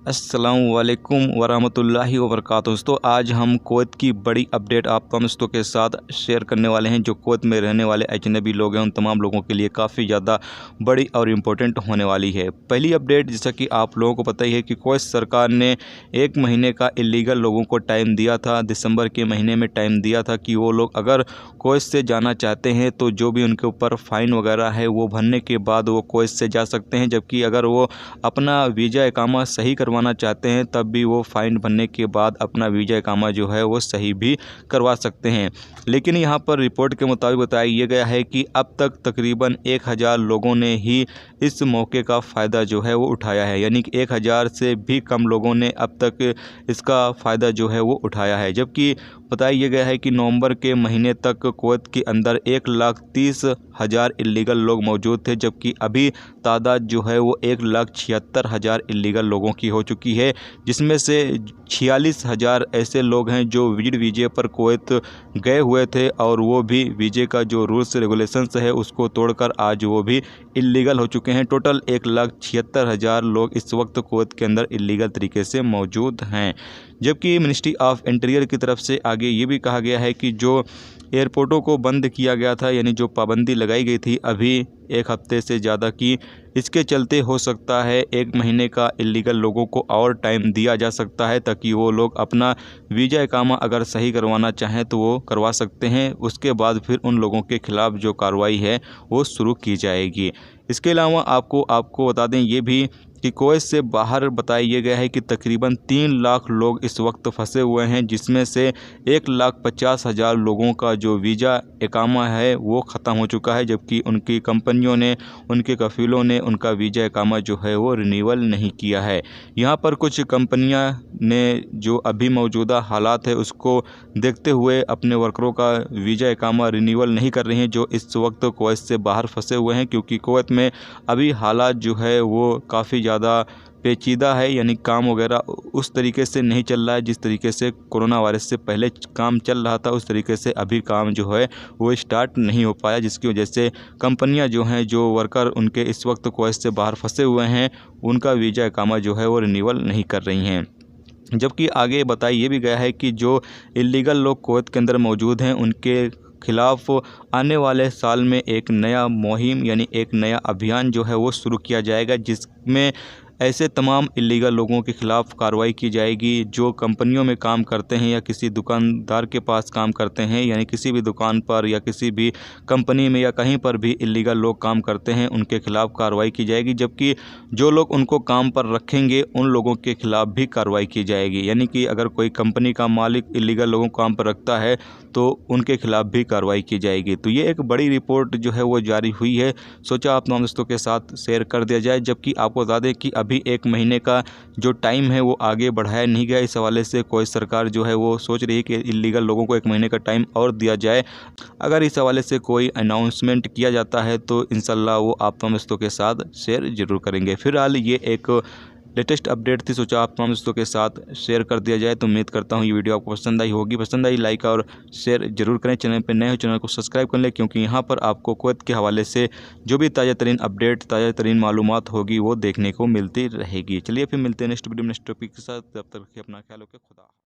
अस्सलामु अलैकुम वरहमतुल्लाहि वबरकातुहू। दोस्तों, आज हम कुवैत की बड़ी अपडेट आप तमाम दोस्तों के साथ शेयर करने वाले हैं। जो कुवैत में रहने वाले अजनबी लोग हैं उन तमाम लोगों के लिए काफ़ी ज़्यादा बड़ी और इम्पोर्टेंट होने वाली है। पहली अपडेट, जैसा कि आप लोगों को पता ही है कि कुवैत सरकार ने 1 महीने का इलीगल लोगों को टाइम दिया था। दिसंबर के महीने में टाइम दिया था कि वो लोग अगर कुवैत से जाना चाहते हैं तो जो भी उनके ऊपर फ़ाइन वगैरह है वो भरने के बाद वो कुवैत से जा सकते हैं। जबकि अगर वो अपना वीज़ा इकामा सही करवाना चाहते हैं तब भी वो फ़ाइन भरने के बाद अपना वीज़ा इकामा जो है वो सही भी करवा सकते हैं। लेकिन यहाँ पर रिपोर्ट के मुताबिक बताया ये गया है कि अब तक तकरीबन 1000 लोगों ने ही इस मौके का फ़ायदा जो है वो उठाया है। यानी कि 1000 से भी कम लोगों ने अब तक इसका फ़ायदा जो है वो उठाया है। जबकि बताया ये गया है कि नवंबर के महीने तक कुवैत के अंदर 1,30,000 इलीगल लोग मौजूद थे। जबकि अभी तादाद जो है वो 1,76,000 इलीगल लोगों की हो चुकी है, जिसमें से 46,000 ऐसे लोग हैं जो विजिट वीज़े पर कुवैत गए हुए थे और वो भी वीज़े का जो रूल्स रेगुलेशंस है उसको तोड़कर आज वो भी इलीगल हो चुके हैं। टोटल 1,76,000 लोग इस वक्त कुवैत के अंदर इलीगल तरीके से मौजूद हैं। जबकि मिनिस्ट्री ऑफ इंटीरियर की तरफ से आगे ये भी कहा गया है कि जो एयरपोर्टों को बंद किया गया था, यानी जो पाबंदी लगाई गई थी अभी 1 हफ्ते से ज़्यादा की, इसके चलते हो सकता है 1 महीने का इलीगल लोगों को और टाइम दिया जा सकता है ताकि वो लोग अपना वीज़ा इकामा अगर सही करवाना चाहें तो वो करवा सकते हैं। उसके बाद फिर उन लोगों के ख़िलाफ़ जो कार्रवाई है वो शुरू की जाएगी। इसके अलावा आपको बता दें ये भी कि कुवैत से बाहर बताया ये गया है कि तकरीबन 3 लाख लोग इस वक्त फंसे हुए हैं, जिसमें से 1,50,000 लोगों का जो वीज़ा इकामा है वो ख़त्म हो चुका है। जबकि उनकी कंपनियों ने, उनके कफ़ीलों ने उनका वीज़ा इकामा जो है वो रिन्यूअल नहीं किया है। यहाँ पर कुछ कंपनियाँ ने जो अभी मौजूदा हालात है उसको देखते हुए अपने वर्करों का वीज़ा इकामा रिन्यूअल नहीं कर रही हैं, जो इस वक्त कुवैत से बाहर फंसे हुए हैं। क्योंकि कुवैत में अभी हालात जो है वो काफ़ी ज़्यादा पेचीदा है, यानी काम वगैरह उस तरीके से नहीं चल रहा है जिस तरीके से कोरोना वायरस से पहले काम चल रहा था। उस तरीके से अभी काम जो है वो स्टार्ट नहीं हो पाया, जिसकी वजह से कंपनियां जो हैं, जो वर्कर उनके इस वक्त कुवैत से बाहर फंसे हुए हैं, उनका वीज़ा इकामा जो है वो रिन्यूअल नहीं कर रही हैं। जबकि आगे बताया ये भी गया है कि जो इलीगल लोग कुवैत के अंदर मौजूद हैं उनके खिलाफ़ आने वाले साल में एक नया मुहिम यानी एक नया अभियान जो है वो शुरू किया जाएगा, जिसमें ऐसे तमाम इलीगल लोगों के ख़िलाफ़ कार्रवाई की जाएगी जो कंपनियों में काम करते हैं या किसी दुकानदार के पास काम करते हैं, यानी किसी भी दुकान पर या किसी भी कंपनी में या कहीं पर भी इलीगल लोग काम करते हैं उनके ख़िलाफ़ कार्रवाई की जाएगी। जबकि जो लोग उनको काम पर रखेंगे उन लोगों के ख़िलाफ़ भी कार्रवाई की जाएगी। यानी कि अगर कोई कंपनी का मालिक इलीगल लोगों को काम पर रखता है तो उनके ख़िलाफ़ भी कार्रवाई की जाएगी। तो ये एक बड़ी रिपोर्ट जो है वो जारी हुई है, सोचा आप तमाम दोस्तों के साथ शेयर कर दिया जाए। जबकि आपको बता दें कि अभी 1 महीने का जो टाइम है वो आगे बढ़ाया नहीं गया। इस हवाले से कोई सरकार जो है वो सोच रही है कि इलीगल लोगों को 1 महीने का टाइम और दिया जाए। अगर इस हवाले से कोई अनाउंसमेंट किया जाता है तो इंशाल्लाह वो आप तमाम दोस्तों के साथ शेयर ज़रूर करेंगे। फिलहाल ये एक लेटेस्ट अपडेट थी, सोचा आप तमाम दोस्तों के साथ शेयर कर दिया जाए। तो उम्मीद करता हूँ ये वीडियो आपको पसंद आई होगी। पसंद आई लाइक और शेयर जरूर करें। चैनल पर नए हो चैनल को सब्सक्राइब कर लें, क्योंकि यहाँ पर आपको कुवैत के हवाले से जो भी ताज़ा तरीन अपडेट, ताज़ा तरीन मालूमात होगी वो देखने को मिलती रहेगी। चलिए फिर मिलते हैं नेक्स्ट वीडियो में नेक्स्ट टॉपिक के साथ। तब तक रखिए अपना ख्याल, ओके, खुदा।